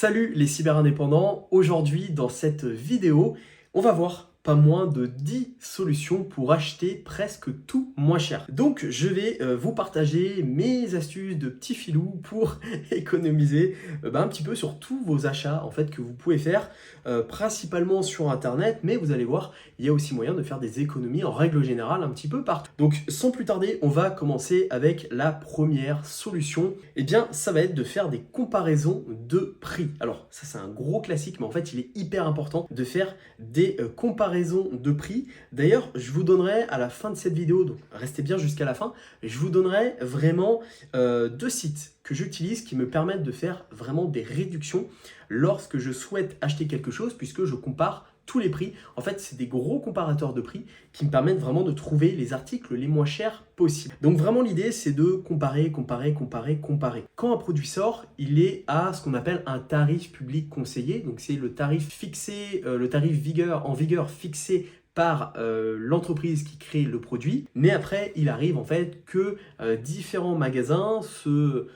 Salut les cyberindépendants, aujourd'hui dans cette vidéo, on va voir pas moins de 10 solutions pour acheter presque tout moins cher. Donc je vais vous partager mes astuces de petits filous pour économiser un petit peu sur tous vos achats en fait que vous pouvez faire, principalement sur internet, mais vous allez voir, il y a aussi moyen de faire des économies en règle générale un petit peu partout. Donc sans plus tarder, on va commencer avec la première solution. Eh bien ça va être de faire des comparaisons de prix. Alors ça c'est un gros classique, mais en fait il est hyper important de faire des comparaisons de prix. D'ailleurs, je vous donnerai à la fin de cette vidéo, donc restez bien jusqu'à la fin, je vous donnerai vraiment deux sites que j'utilise qui me permettent de faire vraiment des réductions lorsque je souhaite acheter quelque chose, puisque je compare tous les prix. En fait, c'est des gros comparateurs de prix qui me permettent vraiment de trouver les articles les moins chers possibles. Donc vraiment, l'idée, c'est de comparer. Quand un produit sort, il est à ce qu'on appelle un tarif public conseillé. Donc c'est le tarif fixé, le tarif en vigueur fixé par l'entreprise qui crée le produit. Mais après, il arrive en fait que différents magasins se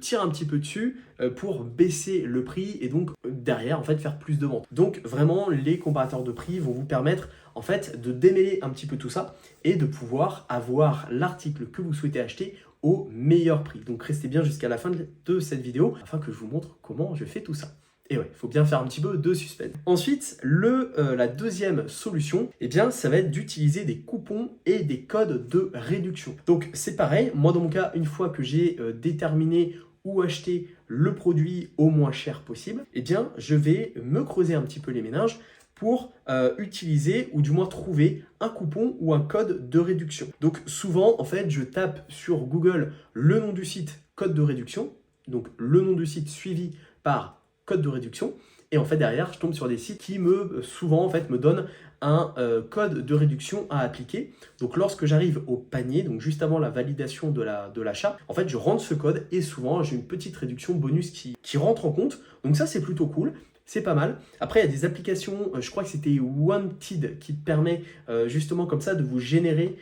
tirent un petit peu dessus pour baisser le prix et donc derrière en fait faire plus de ventes. Donc vraiment, les comparateurs de prix vont vous permettre en fait de démêler un petit peu tout ça et de pouvoir avoir l'article que vous souhaitez acheter au meilleur prix. Donc restez bien jusqu'à la fin de cette vidéo afin que je vous montre comment je fais tout ça. Et ouais, il faut bien faire un petit peu de suspense. Ensuite, la deuxième solution, eh bien, ça va être d'utiliser des coupons et des codes de réduction. Donc c'est pareil, moi dans mon cas, une fois que j'ai déterminé où acheter le produit au moins cher possible, eh bien, je vais me creuser un petit peu les méninges pour utiliser ou du moins trouver un coupon ou un code de réduction. Donc souvent, en fait, je tape sur Google le nom du site, code de réduction, donc le nom du site suivi par code de réduction, et en fait derrière je tombe sur des sites qui souvent en fait me donnent un code de réduction à appliquer. Donc lorsque j'arrive au panier, donc juste avant la validation de l'achat, en fait je rentre ce code et souvent j'ai une petite réduction bonus qui rentre en compte. Donc ça c'est plutôt cool. C'est pas mal. Après, il y a des applications, je crois que c'était Wanted qui permet justement comme ça de vous générer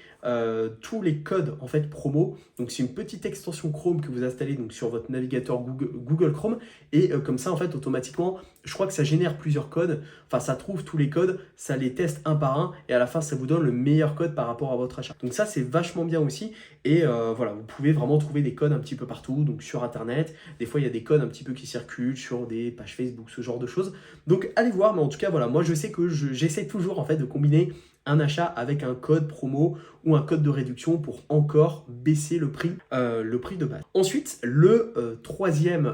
tous les codes en fait promo. Donc c'est une petite extension Chrome que vous installez donc sur votre navigateur Google Chrome et comme ça en fait automatiquement, je crois que ça génère plusieurs codes. Enfin, ça trouve tous les codes, ça les teste un par un et à la fin ça vous donne le meilleur code par rapport à votre achat. Donc ça c'est vachement bien aussi et voilà, vous pouvez vraiment trouver des codes un petit peu partout, donc sur internet. Des fois il y a des codes un petit peu qui circulent sur des pages Facebook, ce genre de choses. Donc allez voir, mais en tout cas voilà, moi je sais que j'essaie toujours en fait de combiner un achat avec un code promo ou un code de réduction pour encore baisser le prix de base. Ensuite, le troisième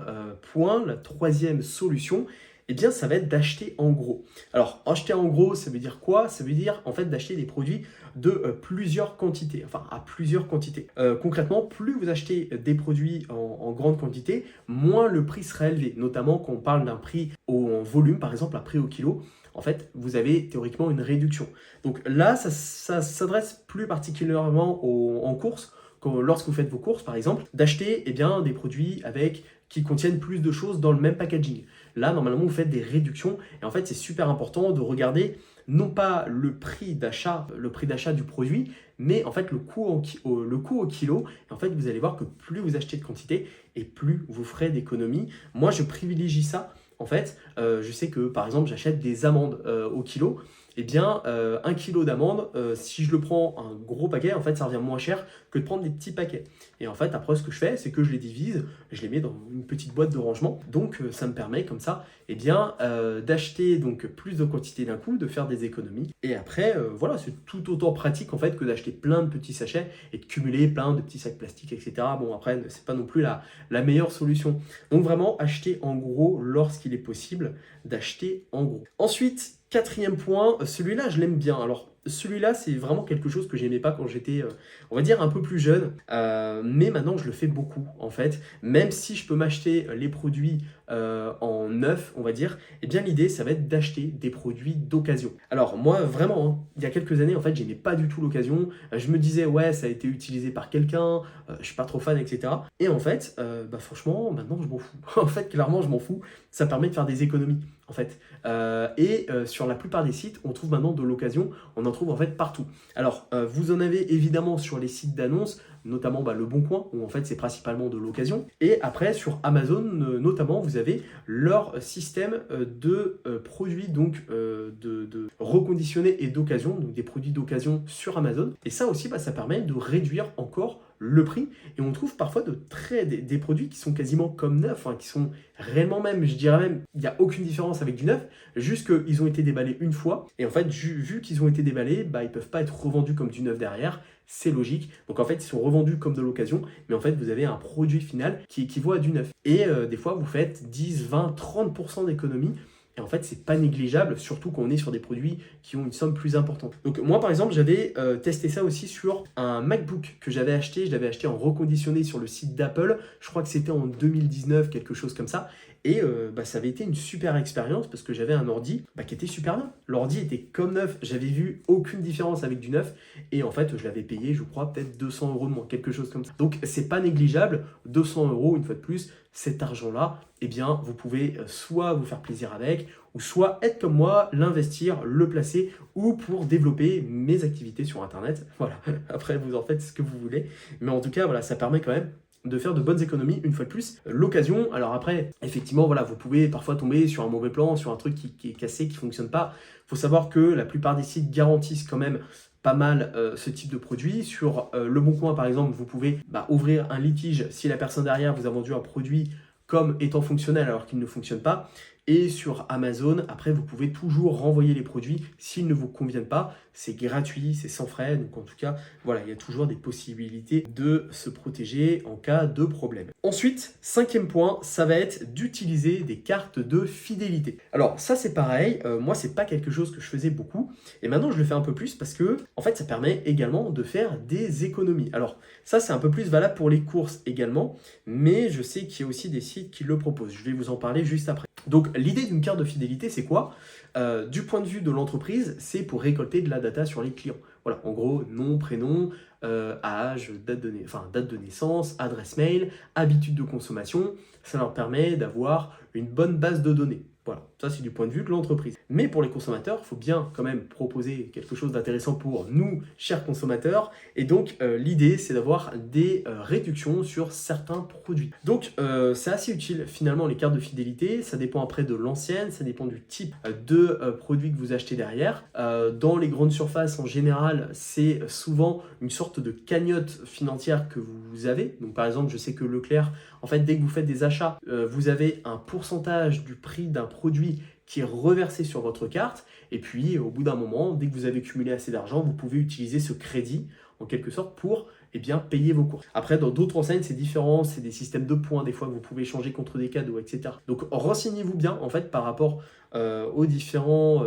point, la troisième solution, eh bien ça va être d'acheter en gros. Alors acheter en gros, ça veut dire quoi? Ça veut dire en fait d'acheter des produits de plusieurs quantités, enfin à plusieurs quantités. Concrètement, plus vous achetez des produits en grande quantité, moins le prix sera élevé, notamment quand on parle d'un prix en volume, par exemple un prix au kilo. En fait, vous avez théoriquement une réduction. Donc là, ça s'adresse plus particulièrement en course, lorsque vous faites vos courses, par exemple, d'acheter des produits qui contiennent plus de choses dans le même packaging. Là, normalement, vous faites des réductions. Et en fait, c'est super important de regarder non pas le prix d'achat du produit, mais en fait le coût au kilo. Et en fait, vous allez voir que plus vous achetez de quantité et plus vous ferez d'économies. Moi, je privilégie ça. En fait, je sais que par exemple, j'achète des amandes au kilo. Eh bien, 1 kilo d'amandes, si je le prends un gros paquet, en fait, ça revient moins cher que de prendre des petits paquets. Et en fait, après, ce que je fais, c'est que je les divise, je les mets dans une petite boîte de rangement. Donc, ça me permet comme ça, d'acheter donc plus de quantité d'un coup, de faire des économies. Et après, voilà, c'est tout autant pratique en fait que d'acheter plein de petits sachets et de cumuler plein de petits sacs plastiques, etc. Bon, après, c'est pas non plus la meilleure solution. Donc, vraiment, acheter en gros lorsqu'il est possible d'acheter en gros. Ensuite, quatrième point, celui-là, je l'aime bien. Alors, celui-là, c'est vraiment quelque chose que j'aimais pas quand j'étais, on va dire, un peu plus jeune. Mais maintenant, je le fais beaucoup, en fait. Même si je peux m'acheter les produits en neuf, on va dire, eh bien, l'idée, ça va être d'acheter des produits d'occasion. Alors, moi, vraiment, hein, il y a quelques années, en fait, j'aimais pas du tout l'occasion. Je me disais, ouais, ça a été utilisé par quelqu'un, je suis pas trop fan, etc. Et en fait, franchement, maintenant, je m'en fous. En fait, clairement, je m'en fous. Ça permet de faire des économies, en fait. Sur la plupart des sites, on trouve maintenant de l'occasion, on en trouve en fait partout. Alors, vous en avez évidemment sur les sites d'annonces, notamment Le Bon Coin, où en fait c'est principalement de l'occasion. Et après sur Amazon notamment, vous avez leur système de produits donc de reconditionnés et d'occasion, donc des produits d'occasion sur Amazon. Et ça aussi, ça permet de réduire encore le prix, et on trouve parfois des produits qui sont quasiment comme neufs, qui sont réellement même, je dirais même, il n'y a aucune différence avec du neuf, juste qu'ils ont été déballés une fois, et en fait, vu qu'ils ont été déballés, ils ne peuvent pas être revendus comme du neuf derrière, c'est logique. Donc en fait, ils sont revendus comme de l'occasion, mais en fait, vous avez un produit final qui équivaut à du neuf. Et des fois, vous faites 10, 20, 30% d'économie. Et en fait, c'est pas négligeable, surtout quand on est sur des produits qui ont une somme plus importante. Donc moi, par exemple, j'avais testé ça aussi sur un MacBook que j'avais acheté. Je l'avais acheté en reconditionné sur le site d'Apple. Je crois que c'était en 2019, quelque chose comme ça. Et ça avait été une super expérience parce que j'avais un ordi qui était super bien. L'ordi était comme neuf. J'avais vu aucune différence avec du neuf. Et en fait, je l'avais payé, je crois, peut-être 200 € de moins, quelque chose comme ça. Donc, c'est pas négligeable. 200 €, une fois de plus, cet argent-là, eh bien, vous pouvez soit vous faire plaisir avec, ou soit être comme moi, l'investir, le placer, ou pour développer mes activités sur Internet. Voilà, après, vous en faites ce que vous voulez. Mais en tout cas, voilà, ça permet quand même de faire de bonnes économies, une fois de plus. L'occasion, alors après, effectivement, voilà, vous pouvez parfois tomber sur un mauvais plan, sur un truc qui est cassé, qui ne fonctionne pas. Il faut savoir que la plupart des sites garantissent quand même pas mal ce type de produit. Sur Le Bon Coin, par exemple, vous pouvez ouvrir un litige si la personne derrière vous a vendu un produit comme étant fonctionnel alors qu'il ne fonctionne pas. Et sur Amazon, après, vous pouvez toujours renvoyer les produits s'ils ne vous conviennent pas. C'est gratuit, c'est sans frais. Donc en tout cas, voilà, il y a toujours des possibilités de se protéger en cas de problème. Ensuite, 5e point, ça va être d'utiliser des cartes de fidélité. Alors ça, c'est pareil. Moi, c'est pas quelque chose que je faisais beaucoup. Et maintenant, je le fais un peu plus parce que, en fait, ça permet également de faire des économies. Alors ça, c'est un peu plus valable pour les courses également. Mais je sais qu'il y a aussi des sites qui le proposent. Je vais vous en parler juste après. Donc l'idée d'une carte de fidélité, c'est quoi? Du point de vue de l'entreprise, c'est pour récolter de la data sur les clients. Voilà, en gros, nom, prénom, âge, date de naissance, adresse mail, habitude de consommation. Ça leur permet d'avoir une bonne base de données. Voilà, ça c'est du point de vue de l'entreprise. Mais pour les consommateurs, il faut bien quand même proposer quelque chose d'intéressant pour nous, chers consommateurs. Et donc l'idée, c'est d'avoir des réductions sur certains produits. Donc c'est assez utile finalement les cartes de fidélité. Ça dépend après de l'ancienne, ça dépend du type de produit que vous achetez derrière. Dans les grandes surfaces en général, c'est souvent une sorte de cagnotte financière que vous avez. Donc par exemple, je sais que Leclerc, en fait, dès que vous faites des achats, vous avez un pourcentage du prix d'un produit qui est reversé sur votre carte. Et puis, au bout d'un moment, dès que vous avez cumulé assez d'argent, vous pouvez utiliser ce crédit, en quelque sorte, pour payer vos courses. Après, dans d'autres enseignes, c'est différent. C'est des systèmes de points, des fois, que vous pouvez échanger contre des cadeaux, etc. Donc, renseignez-vous bien, en fait, par rapport aux différentes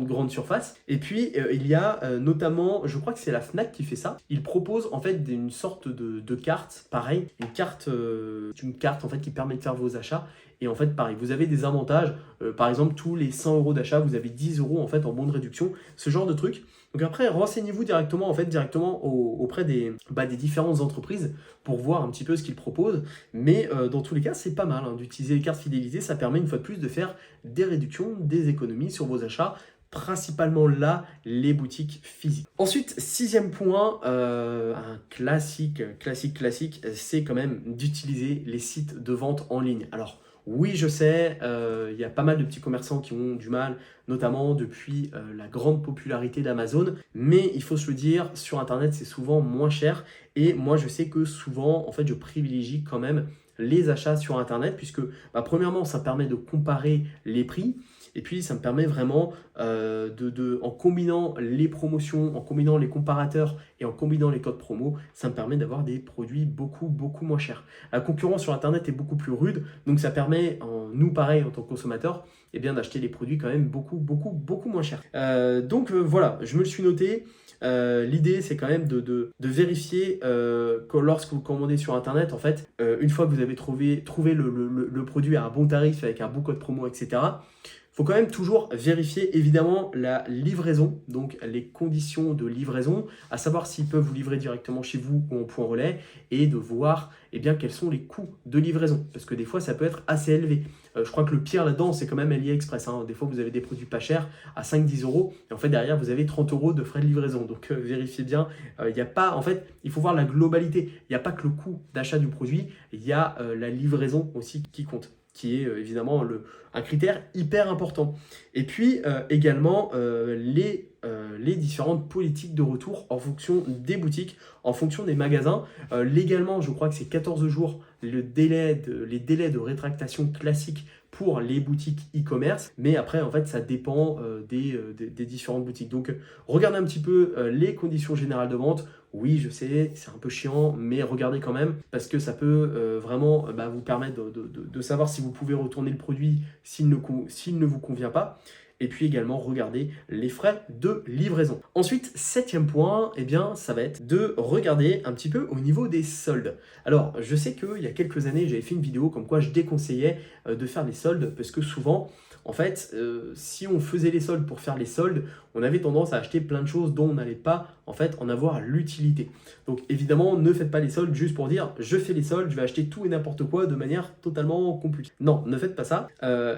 grandes surfaces. Et puis, il y a notamment, je crois que c'est la Fnac qui fait ça. Ils proposent, en fait, une sorte de carte, pareil, une carte en fait, qui permet de faire vos achats. Et en fait, pareil, vous avez des avantages. Par exemple, tous les 100 € d'achat, vous avez 10 € en fait en bon de réduction, ce genre de truc. Donc après, renseignez-vous directement auprès des différentes entreprises pour voir un petit peu ce qu'ils proposent. Mais dans tous les cas, c'est pas mal d'utiliser les cartes fidélité. Ça permet une fois de plus de faire des réductions, des économies sur vos achats. Principalement là, les boutiques physiques. Ensuite, 6e point, un classique, c'est quand même d'utiliser les sites de vente en ligne. Alors, oui, je sais, il y a pas mal de petits commerçants qui ont du mal, notamment depuis la grande popularité d'Amazon. Mais il faut se le dire, sur Internet, c'est souvent moins cher. Et moi, je sais que souvent, en fait, je privilégie quand même les achats sur Internet, puisque premièrement, ça permet de comparer les prix. Et puis, ça me permet vraiment, en combinant les promotions, en combinant les comparateurs et en combinant les codes promo, ça me permet d'avoir des produits beaucoup, beaucoup moins chers. La concurrence sur Internet est beaucoup plus rude, donc ça permet, nous pareil, en tant que consommateurs, d'acheter les produits quand même beaucoup, beaucoup, beaucoup moins chers. Voilà, je me le suis noté. L'idée, c'est quand même de vérifier que lorsque vous commandez sur Internet, en fait, une fois que vous avez trouvé le produit à un bon tarif avec un bon code promo, etc., faut quand même toujours vérifier évidemment la livraison, donc les conditions de livraison, à savoir s'ils peuvent vous livrer directement chez vous ou en point relais, et de voir eh bien, quels sont les coûts de livraison, parce que des fois ça peut être assez élevé. Je crois que le pire là-dedans, c'est quand même AliExpress, hein. Des fois vous avez des produits pas chers à 5-10 euros, et en fait derrière vous avez 30 euros de frais de livraison, donc vérifiez bien. Il n'y a pas, en fait, il faut voir la globalité, il n'y a pas que le coût d'achat du produit, il y a la livraison aussi qui compte, qui est évidemment un critère hyper important. Et puis également les différentes politiques de retour en fonction des boutiques, en fonction des magasins. Légalement, je crois que c'est 14 jours les délais de rétractation classiques pour les boutiques e-commerce, mais après en fait ça dépend des différentes boutiques. Donc regardez un petit peu les conditions générales de vente. Oui, je sais, c'est un peu chiant, mais regardez quand même, parce que ça peut vraiment vous permettre de savoir si vous pouvez retourner le produit s'il ne vous convient pas. Et puis également regarder les frais de livraison. Ensuite, 7e point, eh bien, ça va être de regarder un petit peu au niveau des soldes. Alors, je sais qu'il y a quelques années, j'avais fait une vidéo comme quoi je déconseillais de faire les soldes, parce que souvent, en fait, si on faisait les soldes pour faire les soldes, on avait tendance à acheter plein de choses dont on n'allait pas en fait en avoir l'utilité. Donc évidemment, ne faites pas les soldes juste pour dire je fais les soldes, je vais acheter tout et n'importe quoi de manière totalement compulsive. Non, ne faites pas ça.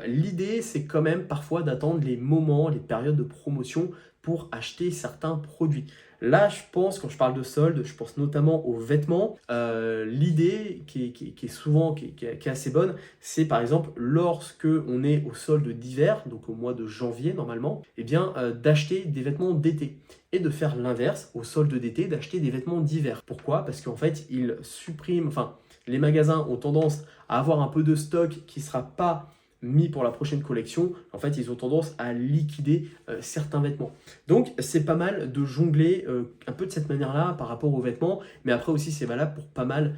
L'idée, c'est quand même parfois d'attendre les moments, les périodes de promotion pour acheter certains produits. Là, je pense, quand je parle de soldes, je pense notamment aux vêtements. L'idée qui est souvent, qui est assez bonne, c'est par exemple lorsque on est au solde d'hiver, donc au mois de janvier normalement, eh bien d'acheter des vêtements d'été. Et de faire l'inverse, au solde d'été, d'acheter des vêtements d'hiver. Pourquoi? Parce qu'en fait, ils suppriment, enfin, les magasins ont tendance à avoir un peu de stock qui ne sera pas mis pour la prochaine collection. En fait, ils ont tendance à liquider certains vêtements. Donc, c'est pas mal de jongler un peu de cette manière-là par rapport aux vêtements, mais après aussi, c'est valable pour pas mal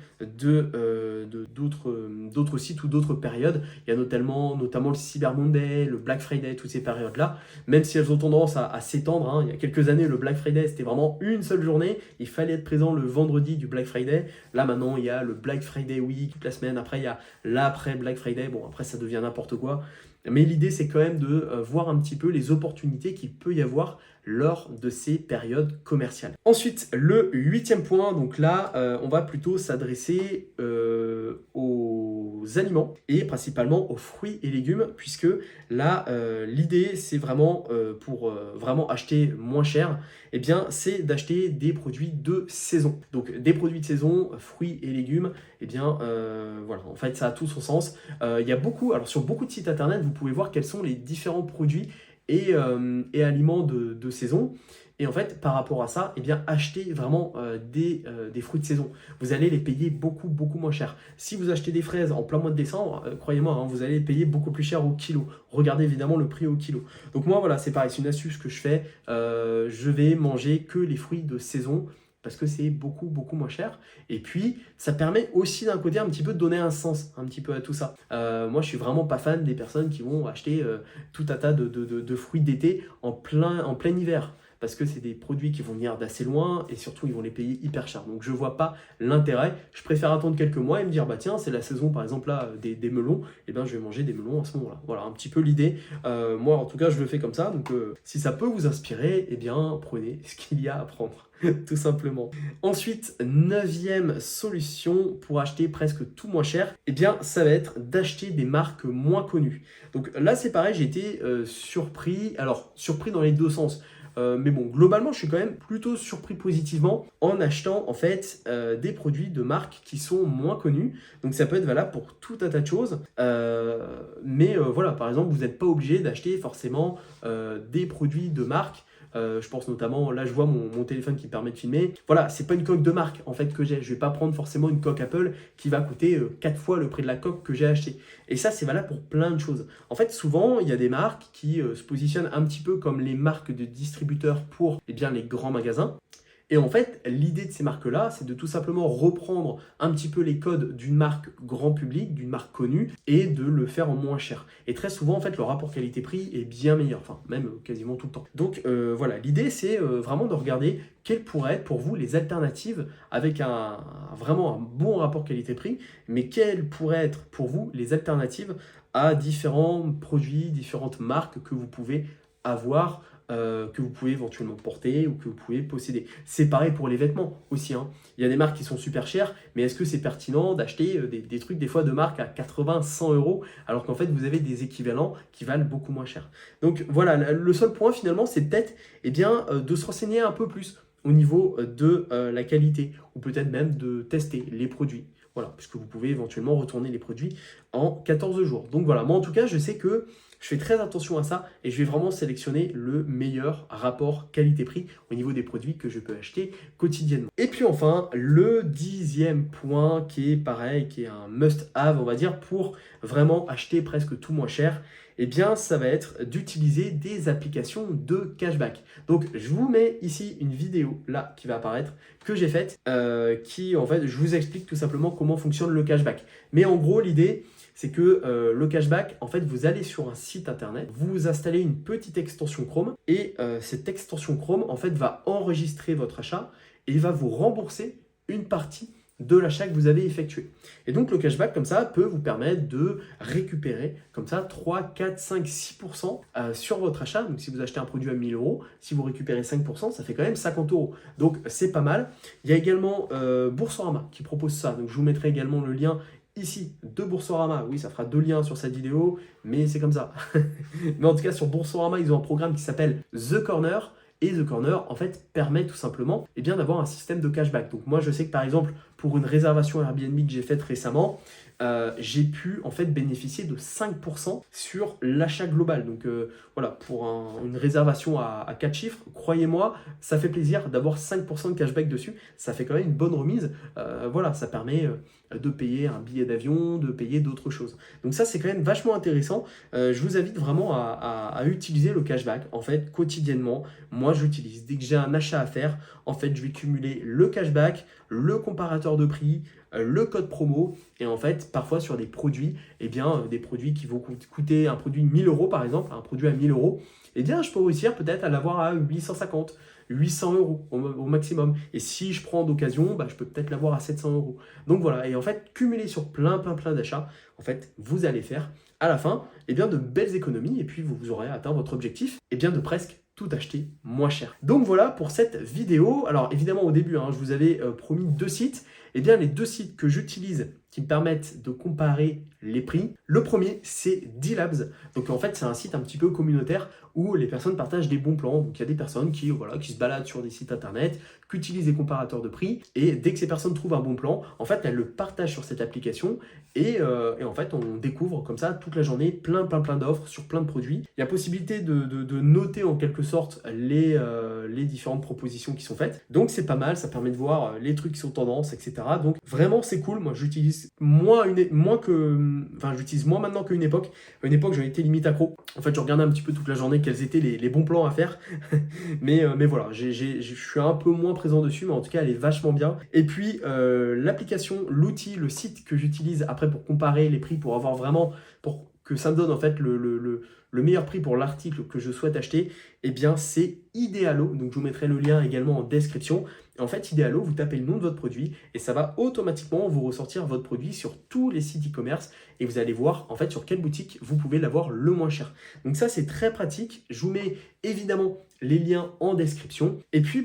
d'autres sites ou d'autres périodes. Il y a notamment le Cyber Monday, le Black Friday, toutes ces périodes-là, même si elles ont tendance à s'étendre. Hein. Il y a quelques années, le Black Friday, c'était vraiment une seule journée. Il fallait être présent le vendredi du Black Friday. Là, maintenant, il y a le Black Friday Week toute la semaine. Après, il y a l'après Black Friday. Bon, après, ça devient n'importe quoi. Mais l'idée, c'est quand même de voir un petit peu les opportunités qu'il peut y avoir lors de ces périodes commerciales. Ensuite, le 8e point, donc là, on va plutôt s'adresser aux aliments et principalement aux fruits et légumes, puisque là, l'idée, c'est vraiment pour vraiment acheter moins cher, eh bien, c'est d'acheter des produits de saison. Donc, des produits de saison, fruits et légumes, eh bien, voilà, en fait, ça a tout son sens. Il y a beaucoup, alors sur beaucoup de sites internet, vous pouvez voir quels sont les différents produits et aliments de saison. Et en fait, par rapport à ça, eh bien, achetez vraiment des fruits de saison. Vous allez les payer beaucoup, beaucoup moins cher. Si vous achetez des fraises en plein mois de décembre, croyez-moi, hein, vous allez les payer beaucoup plus cher au kilo. Regardez évidemment le prix au kilo. Donc moi, voilà, c'est pareil, c'est une astuce que je fais. Je vais manger que les fruits de saison, parce que c'est beaucoup, beaucoup moins cher. Et puis, ça permet aussi d'un côté un petit peu de donner un sens un petit peu à tout ça. Moi, je suis vraiment pas fan des personnes qui vont acheter tout un tas de fruits d'été en plein hiver. Parce que c'est des produits qui vont venir d'assez loin et surtout ils vont les payer hyper cher. Donc je vois pas l'intérêt. Je préfère attendre quelques mois et me dire bah tiens c'est la saison par exemple là des melons, et bien je vais manger des melons à ce moment-là. Voilà un petit peu l'idée. Moi en tout cas je le fais comme ça. Donc si ça peut vous inspirer, eh bien prenez ce qu'il y a à prendre. Tout simplement. Ensuite, 9e solution pour acheter presque tout moins cher, eh bien ça va être d'acheter des marques moins connues. Donc là c'est pareil, j'ai été surpris, alors surpris dans les deux sens. Mais bon, globalement, je suis quand même plutôt surpris positivement en achetant en fait des produits de marques qui sont moins connus. Donc ça peut être valable pour tout un tas de choses. Mais voilà, par exemple, vous n'êtes pas obligé d'acheter forcément des produits de marques. Je pense notamment, là je vois mon téléphone qui me permet de filmer. Voilà, c'est pas une coque de marque en fait que j'ai. Je vais pas prendre forcément une coque Apple qui va coûter 4 fois le prix de la coque que j'ai acheté. Et ça c'est valable pour plein de choses. En fait souvent il y a des marques qui se positionnent un petit peu comme les marques de distributeurs pour eh bien, les grands magasins. Et en fait, l'idée de ces marques-là, c'est de tout simplement reprendre un petit peu les codes d'une marque grand public, d'une marque connue, et de le faire en moins cher. Et très souvent, en fait, le rapport qualité-prix est bien meilleur, enfin, même quasiment tout le temps. Donc voilà, l'idée, c'est vraiment de regarder quelles pourraient être pour vous les alternatives avec vraiment un bon rapport qualité-prix, mais quelles pourraient être pour vous les alternatives à différents produits, différentes marques que vous pouvez avoir, que vous pouvez éventuellement porter ou que vous pouvez posséder. C'est pareil pour les vêtements aussi, hein. Il y a des marques qui sont super chères, mais est-ce que c'est pertinent d'acheter des trucs des fois de marque à 80, 100 euros, alors qu'en fait vous avez des équivalents qui valent beaucoup moins cher. Donc voilà, le seul point finalement, c'est peut-être de se renseigner un peu plus au niveau de la qualité, ou peut-être même de tester les produits. Voilà, puisque vous pouvez éventuellement retourner les produits en 14 jours. Donc voilà, moi en tout cas, je sais que je fais très attention à ça et je vais vraiment sélectionner le meilleur rapport qualité-prix au niveau des produits que je peux acheter quotidiennement. Et puis enfin, le 10e point qui est pareil, qui est un must-have, on va dire, pour vraiment acheter presque tout moins cher, eh bien, ça va être d'utiliser des applications de cashback. Donc, je vous mets ici une vidéo là qui va apparaître que j'ai faite, qui en fait, je vous explique tout simplement comment fonctionne le cashback. Mais en gros, l'idée, c'est que le cashback, en fait, vous allez sur un site internet, vous installez une petite extension Chrome et cette extension Chrome, en fait, va enregistrer votre achat et va vous rembourser une partie de l'achat que vous avez effectué. Et donc le cashback comme ça peut vous permettre de récupérer comme ça 3, 4, 5, 6% sur votre achat. Donc si vous achetez un produit à 1000 euros, si vous récupérez 5%, ça fait quand même 50 euros. Donc c'est pas mal. Il y a également Boursorama qui propose ça. Donc je vous mettrai également le lien ici de Boursorama. Oui, ça fera 2 liens sur cette vidéo, mais c'est comme ça. Mais en tout cas sur Boursorama, ils ont un programme qui s'appelle The Corner. Et The Corner, en fait, permet tout simplement d'avoir un système de cashback. Donc moi, je sais que par exemple, pour une réservation Airbnb que j'ai faite récemment, j'ai pu en fait bénéficier de 5% sur l'achat global. Donc voilà, pour une réservation à 4 chiffres, croyez-moi, ça fait plaisir d'avoir 5% de cashback dessus. Ça fait quand même une bonne remise. Voilà, ça permet de payer un billet d'avion, de payer d'autres choses. Donc ça, c'est quand même vachement intéressant. Je vous invite vraiment à utiliser le cashback, en fait, quotidiennement. Moi, j'utilise. Dès que j'ai un achat à faire, en fait, je vais cumuler le cashback, le comparateur de prix, le code promo, et en fait, parfois sur des produits, des produits qui vont coûter un produit 1000 euros, par exemple, un produit à 1000 euros, je peux réussir peut-être à l'avoir à 850. 800 euros au maximum. Et si je prends d'occasion, je peux peut-être l'avoir à 700 euros. Donc voilà, et en fait, cumuler sur plein d'achats, en fait, vous allez faire à la fin de belles économies et puis vous aurez atteint votre objectif de presque tout acheter moins cher. Donc voilà pour cette vidéo. Alors évidemment au début, je vous avais promis 2 sites. Les 2 sites que j'utilise qui me permettent de comparer les prix. Le premier, c'est D-Labs. Donc en fait, c'est un site un petit peu communautaire où les personnes partagent des bons plans. Donc il y a des personnes qui se baladent sur des sites internet, qui utilisent des comparateurs de prix. Et dès que ces personnes trouvent un bon plan, en fait, elles le partagent sur cette application. Et en fait, on découvre comme ça toute la journée plein d'offres sur plein de produits. Il y a possibilité de noter en quelque sorte les différentes propositions qui sont faites. Donc c'est pas mal, ça permet de voir les trucs qui sont tendance, etc. Donc vraiment c'est cool. Moi j'utilise j'utilise moins maintenant qu'à une époque. À une époque j'en étais limite accro. En fait je regardais un petit peu toute la journée quels étaient les bons plans à faire. mais voilà, je suis un peu moins présent dessus, mais en tout cas elle est vachement bien. Et puis l'application, l'outil, le site que j'utilise après pour comparer les prix, pour avoir vraiment, pour que ça me donne en fait le meilleur prix pour l'article que je souhaite acheter, c'est Idealo. Donc je vous mettrai le lien également en description. En fait, Idealo, vous tapez le nom de votre produit et ça va automatiquement vous ressortir votre produit sur tous les sites e-commerce et vous allez voir en fait sur quelle boutique vous pouvez l'avoir le moins cher. Donc ça, c'est très pratique. Je vous mets évidemment les liens en description. Et puis,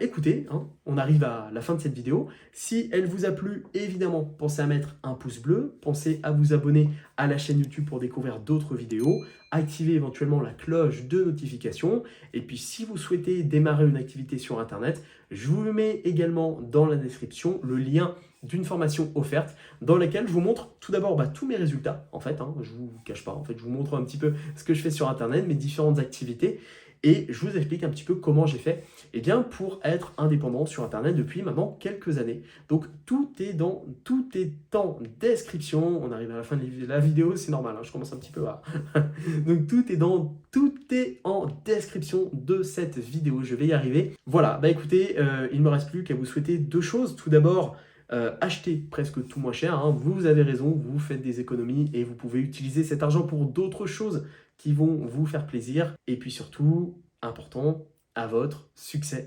écoutez, on arrive à la fin de cette vidéo. Si elle vous a plu, évidemment, pensez à mettre un pouce bleu. Pensez à vous abonner à la chaîne YouTube pour découvrir d'autres vidéos. Activez éventuellement la cloche de notification. Et puis, si vous souhaitez démarrer une activité sur Internet, je vous mets également dans la description le lien d'une formation offerte dans laquelle je vous montre tout d'abord tous mes résultats. En fait, je ne vous cache pas, en fait, je vous montre un petit peu ce que je fais sur Internet, mes différentes activités. Et je vous explique un petit peu comment j'ai fait pour être indépendant sur Internet depuis maintenant quelques années. Donc tout est en description. On arrive à la fin de la vidéo, c'est normal, je commence un petit peu à... Donc tout est en description de cette vidéo. Je vais y arriver. Voilà, écoutez, il ne me reste plus qu'à vous souhaiter 2 choses. Tout d'abord, achetez presque tout moins cher. Vous avez raison, vous faites des économies et vous pouvez utiliser cet argent pour d'autres choses qui vont vous faire plaisir. Et puis surtout, important, à votre succès.